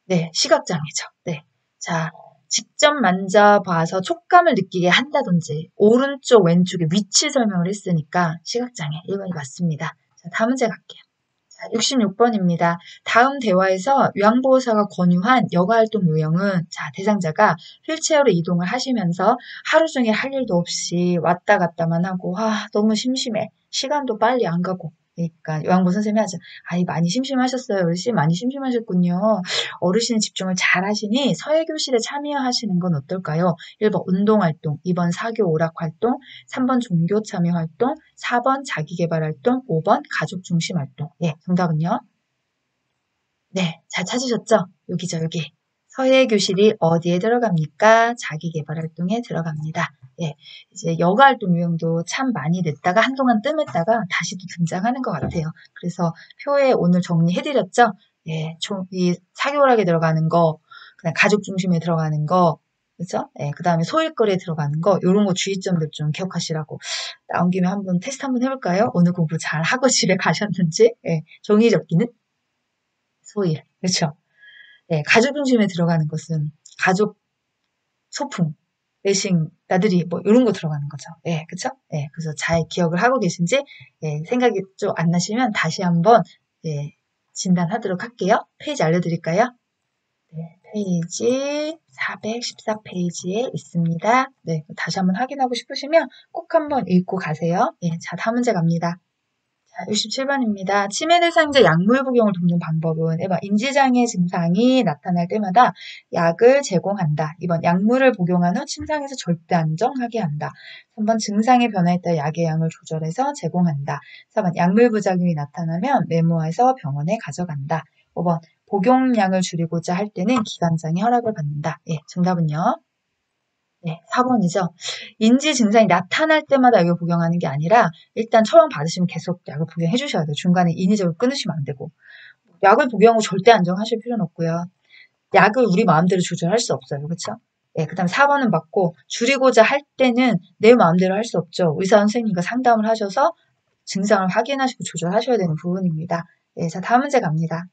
네, 시각장애죠. 네. 자, 직접 만져봐서 촉감을 느끼게 한다든지 오른쪽 왼쪽의 위치 설명을 했으니까 시각장애 1번이 맞습니다. 자, 다음 문제 갈게요. 자, 66번입니다. 다음 대화에서 요양보호사가 권유한 여가활동 요령은 자, 대상자가 휠체어로 이동을 하시면서 하루 종일 할 일도 없이 왔다 갔다만 하고 너무 심심해. 시간도 빨리 안 가고 그러니까 요양보 선생님이 하죠. 많이 심심하셨어요. 어르신 많이 심심하셨군요. 어르신의 집중을 잘 하시니 서예교실에 참여하시는 건 어떨까요? 1번 운동활동, 2번 사교 오락활동, 3번 종교 참여활동, 4번 자기개발활동, 5번 가족중심활동. 예, 정답은요? 네, 잘 찾으셨죠? 여기죠, 여기. 서예교실이 어디에 들어갑니까? 자기개발활동에 들어갑니다. 예, 이제 여가활동 유형도 참 많이 냈다가 한동안 뜸했다가 다시 또 등장하는 것 같아요. 그래서 표에 오늘 정리해드렸죠? 예, 이 사교락에 들어가는 거, 그다음 가족 중심에 들어가는 거, 그죠? 예, 그 다음에 소일거리에 들어가는 거, 요런 거 주의점들 좀 기억하시라고. 나온 김에 한번 테스트 한번 해볼까요? 오늘 공부 잘 하고 집에 가셨는지? 예, 종이 접기는 소일, 그렇죠? 예, 가족 중심에 들어가는 것은 가족 소풍, 레싱, 나들이 뭐 이런 거 들어가는 거죠. 예, 그쵸? 예, 그래서 잘 기억을 하고 계신지 예, 생각이 좀 안 나시면 다시 한번 예, 진단하도록 할게요. 페이지 알려드릴까요? 네, 페이지 414페이지에 있습니다. 네, 다시 한번 확인하고 싶으시면 꼭 한번 읽고 가세요. 예, 자, 다음 문제 갑니다. 67번입니다. 치매 대상자 약물 복용을 돕는 방법은 1번 인지장애 증상이 나타날 때마다 약을 제공한다. 2번 약물을 복용한 후 침상에서 절대 안정하게 한다. 3번 증상의 변화에 따라 약의 양을 조절해서 제공한다. 4번 약물 부작용이 나타나면 메모해서 병원에 가져간다. 5번 복용량을 줄이고자 할 때는 기관장의 허락을 받는다. 예, 정답은요? 네, 4번이죠. 인지 증상이 나타날 때마다 약을 복용하는 게 아니라 일단 처방 받으시면 계속 약을 복용해 주셔야 돼요. 중간에 인위적으로 끊으시면 안 되고. 약을 복용하고 절대 안정하실 필요는 없고요. 약을 우리 마음대로 조절할 수 없어요. 그렇죠? 예, 그다음 4번은 맞고 줄이고자 할 때는 내 마음대로 할 수 없죠. 의사 선생님과 상담을 하셔서 증상을 확인하시고 조절하셔야 되는 부분입니다. 예, 자, 다음 문제 갑니다.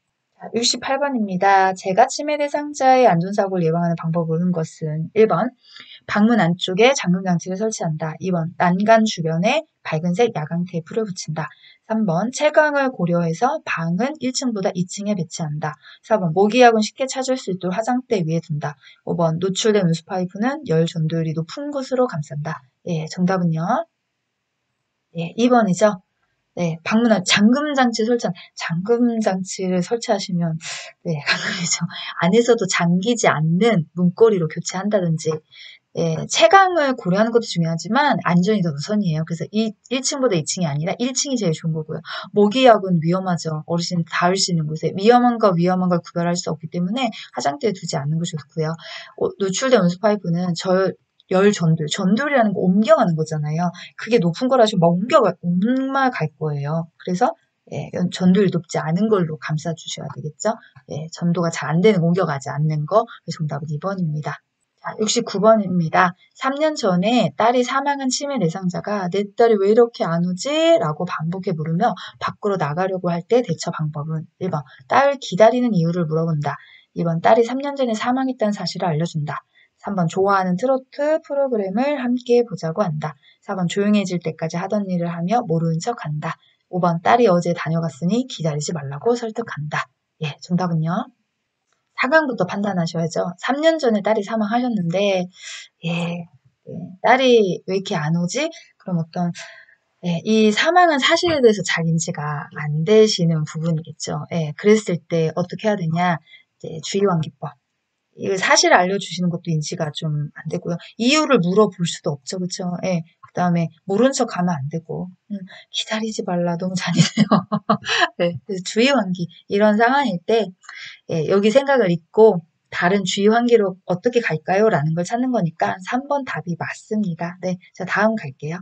68번입니다. 제가 치매 대상자의 안전사고를 예방하는 방법을 는 것은 1번 방문 안쪽에 잠금장치를 설치한다. 2번 난간 주변에 밝은색 야광 테이프를 붙인다. 3번 채광을 고려해서 방은 1층보다 2층에 배치한다. 4번 모기약은 쉽게 찾을 수 있도록 화장대 위에 둔다. 5번 노출된 온수 파이프는 열 전도율이 높은 곳으로 감싼다. 예, 정답은요? 예, 2번이죠. 네, 방문한 잠금장치 잠금장치를 설치하시면, 네, 가능하죠. 안에서도 잠기지 않는 문고리로 교체한다든지, 예, 채광을 고려하는 것도 중요하지만 안전이 더 우선이에요. 그래서 1층보다 2층이 아니라 1층이 제일 좋은 거고요. 모기약은 위험하죠. 어르신 닿을 수 있는 곳에 위험한 걸 구별할 수 없기 때문에 화장대에 두지 않는 것이 좋고요. 노출된 온수 파이프는 열 전도율이라는 거 옮겨가는 거잖아요. 그게 높은 거라시면 옮말 갈 거예요. 그래서 예, 전도율 높지 않은 걸로 감싸주셔야 되겠죠. 예, 전도가 잘 안 되는 옮겨가지 않는 거. 정답은 2번입니다. 69번입니다. 3년 전에 딸이 사망한 치매 대상자가 내 딸이 왜 이렇게 안 오지? 라고 반복해 물으며 밖으로 나가려고 할 때 대처 방법은 1번 딸을 기다리는 이유를 물어본다. 2번 딸이 3년 전에 사망했다는 사실을 알려준다. 3번 좋아하는 트로트 프로그램을 함께 보자고 한다. 4번 조용해질 때까지 하던 일을 하며 모르는 척 한다. 5번 딸이 어제 다녀갔으니 기다리지 말라고 설득한다. 예, 정답은요. 상황부터 판단하셔야죠. 3년 전에 딸이 사망하셨는데 예, 딸이 왜 이렇게 안 오지? 그럼 어떤 이 사망한 사실에 대해서 잘 인지가 안 되시는 부분이겠죠. 그랬을 때 어떻게 해야 되냐? 이제 주의환기법. 이 사실을 알려주시는 것도 인지가 좀 안 되고요. 이유를 물어볼 수도 없죠, 그쵸? 그다음에 모른 척 하면 안 되고, 기다리지 말라 너무 잔인해요. 그래서 주의환기 이런 상황일 때 여기 생각을 잊고 다른 주의환기로 어떻게 갈까요? 라는 걸 찾는 거니까 3번 답이 맞습니다. 네, 자 다음 갈게요.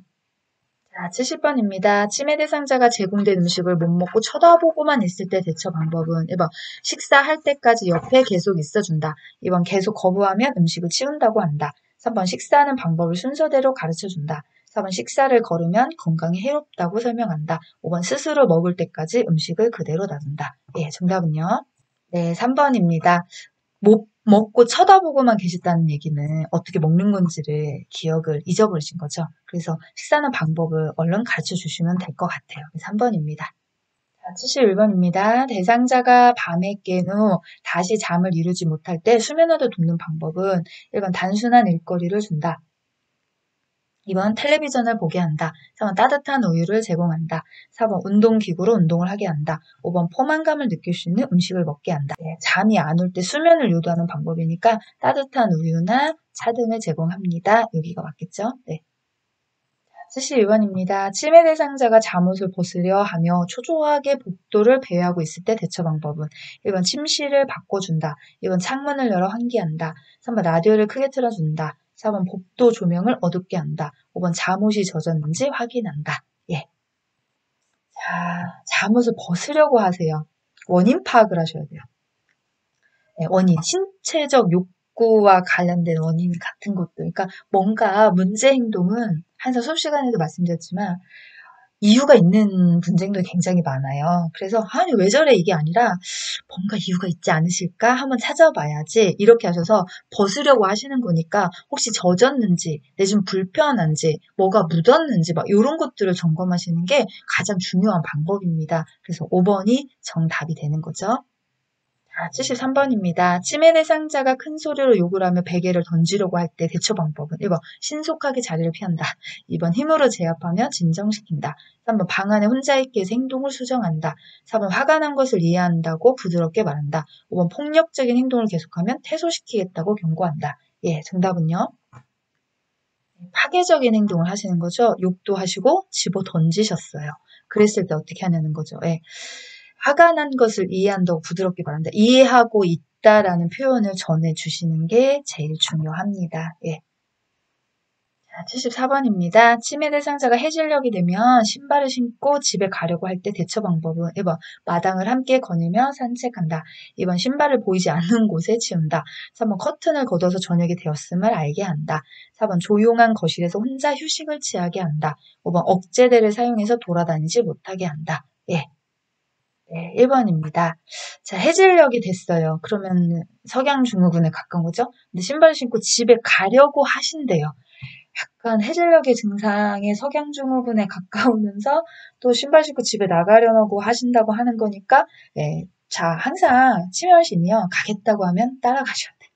자, 70번입니다. 치매 대상자가 제공된 음식을 못 먹고 쳐다보고만 있을 때 대처 방법은 1번 식사할 때까지 옆에 계속 있어준다. 2번 계속 거부하면 음식을 치운다고 한다. 3번 식사하는 방법을 순서대로 가르쳐준다. 4번 식사를 거르면 건강에 해롭다고 설명한다. 5번 스스로 먹을 때까지 음식을 그대로 놔둔다. 예, 정답은요. 네, 3번입니다. 못 먹고 쳐다보고만 계셨다는 얘기는 어떻게 먹는 건지를 기억을 잊어버리신 거죠. 그래서 식사하는 방법을 얼른 가르쳐 주시면 될 것 같아요. 3번입니다. 자, 71번입니다. 대상자가 밤에 깬 후 다시 잠을 이루지 못할 때 수면으로 돕는 방법은 1번 단순한 일거리를 준다. 2번 텔레비전을 보게 한다. 3번 따뜻한 우유를 제공한다. 4번 운동기구로 운동을 하게 한다. 5번 포만감을 느낄 수 있는 음식을 먹게 한다. 잠이 안 올 때 수면을 유도하는 방법이니까 따뜻한 우유나 차 등을 제공합니다. 여기가 맞겠죠? 네. 71번입니다. 치매 대상자가 잠옷을 벗으려 하며 초조하게 복도를 배회하고 있을 때 대처 방법은 1번 침실을 바꿔준다. 2번 창문을 열어 환기한다. 3번 라디오를 크게 틀어준다. 4번 복도 조명을 어둡게 한다. 5번 잠옷이 젖었는지 확인한다. 예. 자, 잠옷을 벗으려고 하세요. 원인 파악을 하셔야 돼요. 원인, 신체적 욕구와 관련된 원인 같은 것들. 그러니까 뭔가 문제 행동은 항상 수업 시간에도 말씀드렸지만 이유가 있는 분쟁도 굉장히 많아요. 그래서 아니 왜 저래 이게 아니라 뭔가 이유가 있지 않으실까? 한번 찾아봐야지 이렇게 하셔서 벗으려고 하시는 거니까 혹시 젖었는지 내지는 불편한지 뭐가 묻었는지 막 이런 것들을 점검하시는 게 가장 중요한 방법입니다. 그래서 5번이 정답이 되는 거죠. 73번입니다. 치매 대상자가 큰 소리로 욕을 하며 베개를 던지려고 할 때 대처 방법은 1번 신속하게 자리를 피한다. 2번 힘으로 제압하며 진정시킨다. 3번 방 안에 혼자 있게 해서 행동을 수정한다. 4번 화가 난 것을 이해한다고 부드럽게 말한다. 5번 폭력적인 행동을 계속하면 퇴소시키겠다고 경고한다. 예, 정답은요. 파괴적인 행동을 하시는 거죠. 욕도 하시고 집어 던지셨어요. 그랬을 때 어떻게 하냐는 거죠. 예. 화가 난 것을 이해한다고 부드럽게 말한다. 이해하고 있다라는 표현을 전해주시는 게 제일 중요합니다. 예. 자, 74번입니다. 치매 대상자가 해질녘이 되면 신발을 신고 집에 가려고 할 때 대처 방법은 1번 마당을 함께 거닐며 산책한다. 2번 신발을 보이지 않는 곳에 치운다. 3번 커튼을 걷어서 저녁이 되었음을 알게 한다. 4번 조용한 거실에서 혼자 휴식을 취하게 한다. 5번 억제대를 사용해서 돌아다니지 못하게 한다. 예. 네, 1번입니다. 자, 해질녘이 됐어요. 그러면 석양중후군에 가까운 거죠? 근데 신발을 신고 집에 가려고 하신대요. 약간 해질녘의 증상에 석양증후군에 가까우면서 또 신발 신고 집에 나가려고 하신다고 하는 거니까 자 항상 치매원신이요 가겠다고 하면 따라가셔야 돼요.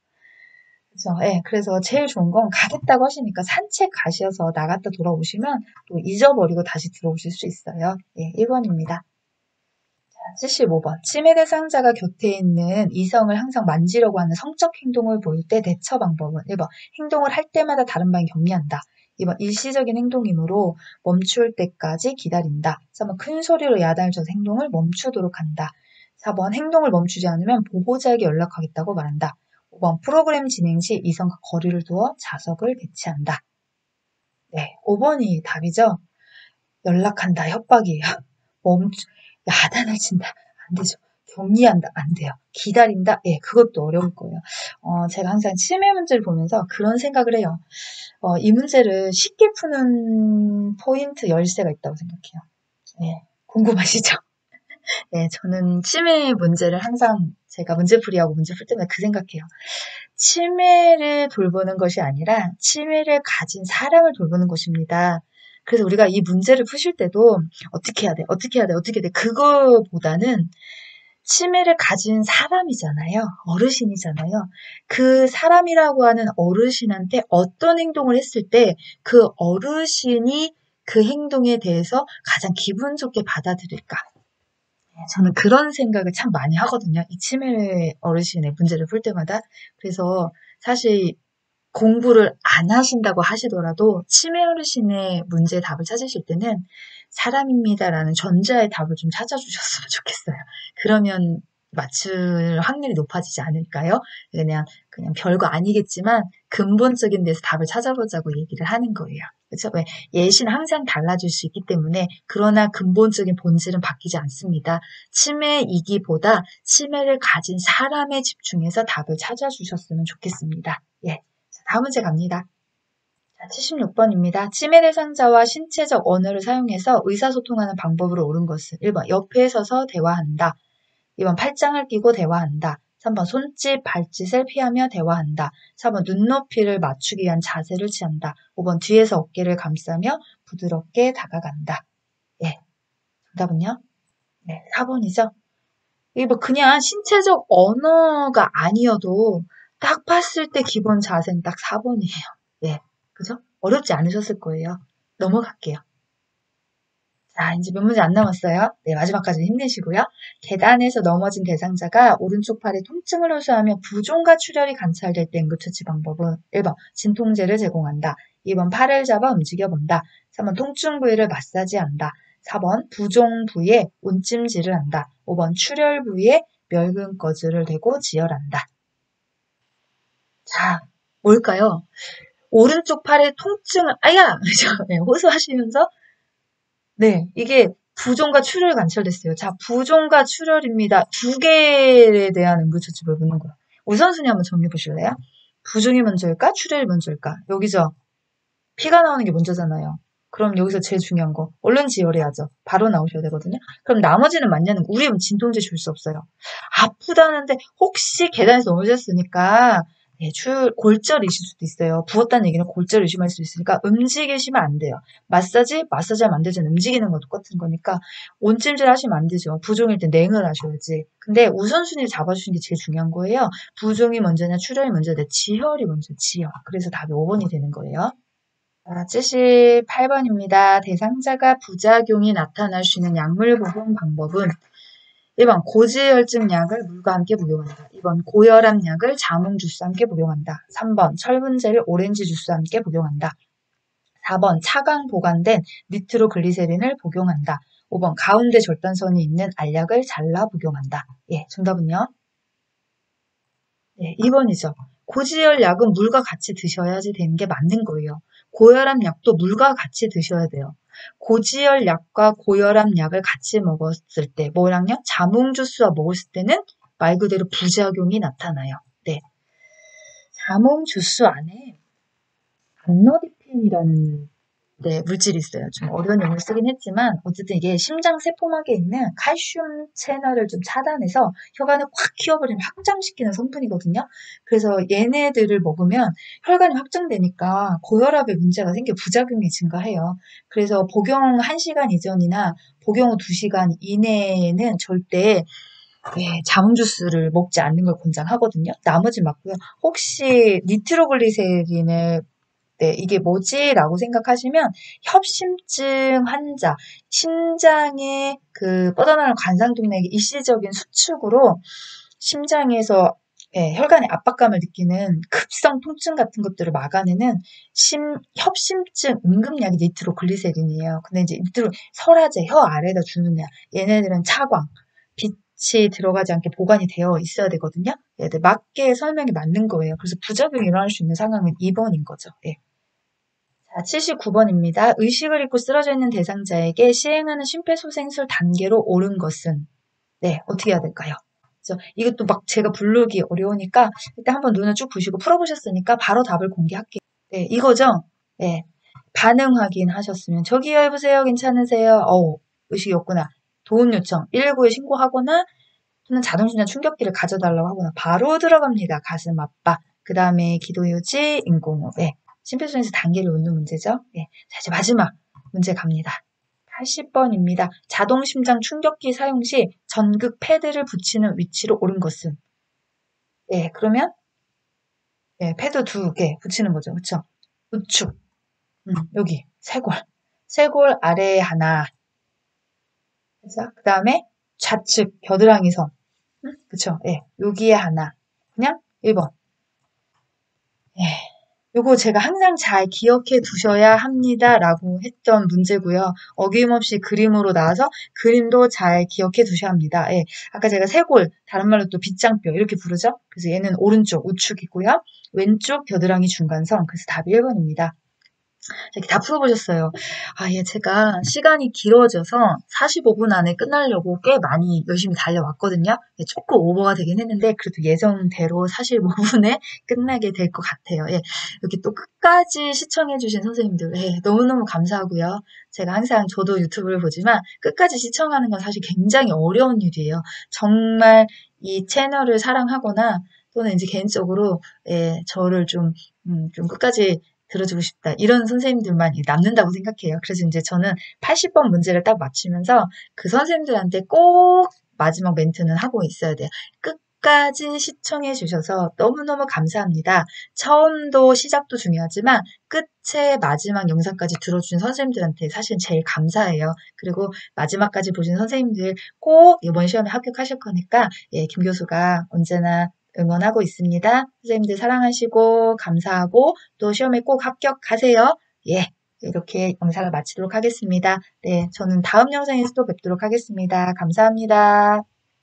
그래서 그래서 제일 좋은 건 가겠다고 하시니까 산책 가셔서 나갔다 돌아오시면 또 잊어버리고 다시 들어오실 수 있어요. 1번입니다. 75번. 치매 대상자가 곁에 있는 이성을 항상 만지려고 하는 성적 행동을 보일 때 대처 방법은 1번. 행동을 할 때마다 다른 방에 격리한다. 2번. 일시적인 행동이므로 멈출 때까지 기다린다. 3번. 큰 소리로 야단을 쳐서 행동을 멈추도록 한다. 4번. 행동을 멈추지 않으면 보호자에게 연락하겠다고 말한다. 5번. 프로그램 진행 시 이성과 거리를 두어 자석을 배치한다. 네, 5번이 답이죠. 연락한다. 협박이에요. 야단을 친다. 안 되죠. 격리한다. 안 돼요. 기다린다. 그것도 어려울 거예요. 제가 항상 치매 문제를 보면서 그런 생각을 해요. 이 문제를 쉽게 푸는 포인트 열쇠가 있다고 생각해요. 궁금하시죠? 저는 치매 문제를 항상 제가 문제풀이하고 문제 풀 때마다 그 생각해요. 치매를 돌보는 것이 아니라 치매를 가진 사람을 돌보는 것입니다. 그래서 우리가 이 문제를 푸실 때도 어떻게 해야 돼? 어떻게 해야 돼? 어떻게 돼? 그거보다는 치매를 가진 사람이잖아요. 어르신이잖아요. 그 사람이라고 하는 어르신한테 어떤 행동을 했을 때 그 어르신이 그 행동에 대해서 가장 기분 좋게 받아들일까? 저는 그런 생각을 참 많이 하거든요. 이 치매 어르신의 문제를 풀 때마다. 그래서 사실 공부를 안 하신다고 하시더라도 치매 어르신의 문제의 답을 찾으실 때는 사람입니다라는 전자의 답을 좀 찾아주셨으면 좋겠어요. 그러면 맞출 확률이 높아지지 않을까요? 그냥 별거 아니겠지만 근본적인 데서 답을 찾아보자고 얘기를 하는 거예요. 그렇죠? 왜 예시는 항상 달라질 수 있기 때문에 그러나 근본적인 본질은 바뀌지 않습니다. 치매이기보다 치매를 가진 사람에 집중해서 답을 찾아주셨으면 좋겠습니다. 예. 다음 문제 갑니다. 자, 76번입니다. 치매 대상자와 신체적 언어를 사용해서 의사소통하는 방법으로 옳은 것은 1번 옆에 서서 대화한다. 2번 팔짱을 끼고 대화한다. 3번 손짓, 발짓을 피하며 대화한다. 4번 눈높이를 맞추기 위한 자세를 취한다. 5번 뒤에서 어깨를 감싸며 부드럽게 다가간다. 예, 정답은요? 네, 4번이죠. 이게 뭐 그냥 신체적 언어가 아니어도 딱 봤을 때 기본 자세는 딱 4번이에요. 예, 그죠? 어렵지 않으셨을 거예요. 넘어갈게요. 자, 이제 몇 문제 안 남았어요. 네, 마지막까지 힘내시고요. 계단에서 넘어진 대상자가 오른쪽 팔에 통증을 호소하며 부종과 출혈이 관찰될 때 응급처치 방법은 1번 진통제를 제공한다. 2번 팔을 잡아 움직여본다. 3번 통증 부위를 마사지한다. 4번 부종 부위에 온찜질을 한다. 5번 출혈 부위에 멸균 거즈를 대고 지혈한다. 자, 뭘까요? 오른쪽 팔에 통증을 아야! 네, 호소하시면서 네, 이게 부종과 출혈이 관찰됐어요. 자, 부종과 출혈입니다. 두 개에 대한 응급처치를 묻는 거야. 우선순위 한번 정해 보실래요? 부종이 먼저일까? 출혈이 먼저일까? 여기죠. 피가 나오는 게 먼저잖아요. 그럼 여기서 제일 중요한 거 얼른 지혈해야죠. 바로 나오셔야 되거든요. 그럼 나머지는 맞냐는 거. 우리는 진통제 줄 수 없어요. 아프다는데 혹시 계단에서 넘어졌으니까 네, 골절이실 수도 있어요. 부었다는 얘기는 골절 의심할 수 있으니까 움직이시면 안 돼요. 마사지하면 안 되잖아요. 움직이는 거 똑같은 거니까 온찜질 하시면 안 되죠. 부종일 때 냉을 하셔야지. 근데 우선순위를 잡아주시는 게 제일 중요한 거예요. 부종이 먼저냐 출혈이 먼저냐 지혈이 먼저 지혈. 그래서 답이 5번이 되는 거예요. 78번입니다. 대상자가 부작용이 나타날 수 있는 약물 복용 방법은 1번 고지혈증 약을 물과 함께 복용한다. 2번 고혈압 약을 자몽 주스와 함께 복용한다. 3번 철분제를 오렌지 주스와 함께 복용한다. 4번 차강 보관된 니트로글리세린을 복용한다. 5번 가운데 절단선이 있는 알약을 잘라 복용한다. 예, 정답은요? 네, 2번이죠. 고지혈 약은 물과 같이 드셔야지 되는 게 맞는 거예요. 고혈압 약도 물과 같이 드셔야 돼요. 고지혈 약과 고혈압 약을 같이 먹었을 때, 뭐랑요? 자몽 주스와 먹었을 때는 말 그대로 부작용이 나타나요. 네. 자몽 주스 안에 안너디핀이라는 네, 물질이 있어요. 좀 어려운 용어를 쓰긴 했지만 어쨌든 이게 심장 세포막에 있는 칼슘 채널을 좀 차단해서 혈관을 확 키워버리면 확장시키는 성분이거든요. 그래서 얘네들을 먹으면 혈관이 확장되니까 고혈압에 문제가 생겨 부작용이 증가해요. 그래서 복용 1시간 이전이나 복용 후 2시간 이내에는 절대 네, 자몽 주스를 먹지 않는 걸 권장하거든요. 나머지 맞고요. 혹시 니트로글리세린을 네, 이게 뭐지? 라고 생각하시면 협심증 환자, 심장의 그 뻗어나가는 관상동맥의 일시적인 수축으로 심장에서 예, 혈관의 압박감을 느끼는 급성 통증 같은 것들을 막아내는 협심증 응급약이 니트로글리세린이에요. 근데 이제 설화제, 혀 아래에다 주는 약. 얘네들은 차광, 빛이 들어가지 않게 보관이 되어 있어야 되거든요. 얘들 맞게 설명이 맞는 거예요. 그래서 부작용이 일어날 수 있는 상황은 2번인 거죠. 예. 자, 79번입니다. 의식을 잃고 쓰러져 있는 대상자에게 시행하는 심폐소생술 단계로 옳은 것은 네, 어떻게 해야 될까요? 그래서 이것도 막 제가 부르기 어려우니까 일단 한번 눈을 쭉 부시고 풀어보셨으니까 바로 답을 공개할게요. 네, 이거죠? 네, 반응 확인하셨으면 저기요, 여보세요, 괜찮으세요? 의식이 없구나. 도움 요청 119에 신고하거나 또는 자동심장 충격기를 가져달라고 하거나 바로 들어갑니다. 가슴 압박, 그 다음에 기도 유지, 인공호흡. 네. 심폐소생술 단계를 묻는 문제죠. 네. 자, 이제 마지막 문제 갑니다. 80번입니다. 자동 심장 충격기 사용 시 전극 패드를 붙이는 위치로 옳은 것은? 예, 그러면 패드 2개 붙이는 거죠. 그쵸? 우측. 여기 쇄골 아래에 하나. 그 다음에 좌측 겨드랑이 선. 그쵸? 예, 여기에 하나. 그냥 1번. 예. 요거 제가 항상 잘 기억해 두셔야 합니다라고 했던 문제고요. 어김없이 그림으로 나와서 그림도 잘 기억해 두셔야 합니다. 예, 아까 제가 쇄골, 다른 말로 또 빗장뼈 이렇게 부르죠. 그래서 얘는 오른쪽 우측이고요. 왼쪽 겨드랑이 중간선. 그래서 답이 1번입니다. 이렇게 다 풀어보셨어요. 제가 시간이 길어져서 45분 안에 끝나려고 꽤 많이 열심히 달려왔거든요. 조금 오버가 되긴 했는데 그래도 예정대로 45분에 끝나게 될 것 같아요. 이렇게 또 끝까지 시청해주신 선생님들 너무너무 감사하고요. 제가 항상 저도 유튜브를 보지만 끝까지 시청하는 건 사실 굉장히 어려운 일이에요. 정말 이 채널을 사랑하거나 또는 이제 개인적으로 저를 좀 끝까지 들어주고 싶다. 이런 선생님들만 남는다고 생각해요. 그래서 이제 저는 80번 문제를 딱 맞추면서 그 선생님들한테 꼭 마지막 멘트는 하고 있어야 돼요. 끝까지 시청해 주셔서 너무너무 감사합니다. 처음도 시작도 중요하지만 끝에 마지막 영상까지 들어주신 선생님들한테 사실 제일 감사해요. 그리고 마지막까지 보신 선생님들 꼭 이번 시험에 합격하실 거니까 김 교수가 언제나 응원하고 있습니다. 선생님들 사랑하시고 감사하고 또 시험에 꼭 합격하세요. 이렇게 영상을 마치도록 하겠습니다. 네, 저는 다음 영상에서 또 뵙도록 하겠습니다. 감사합니다.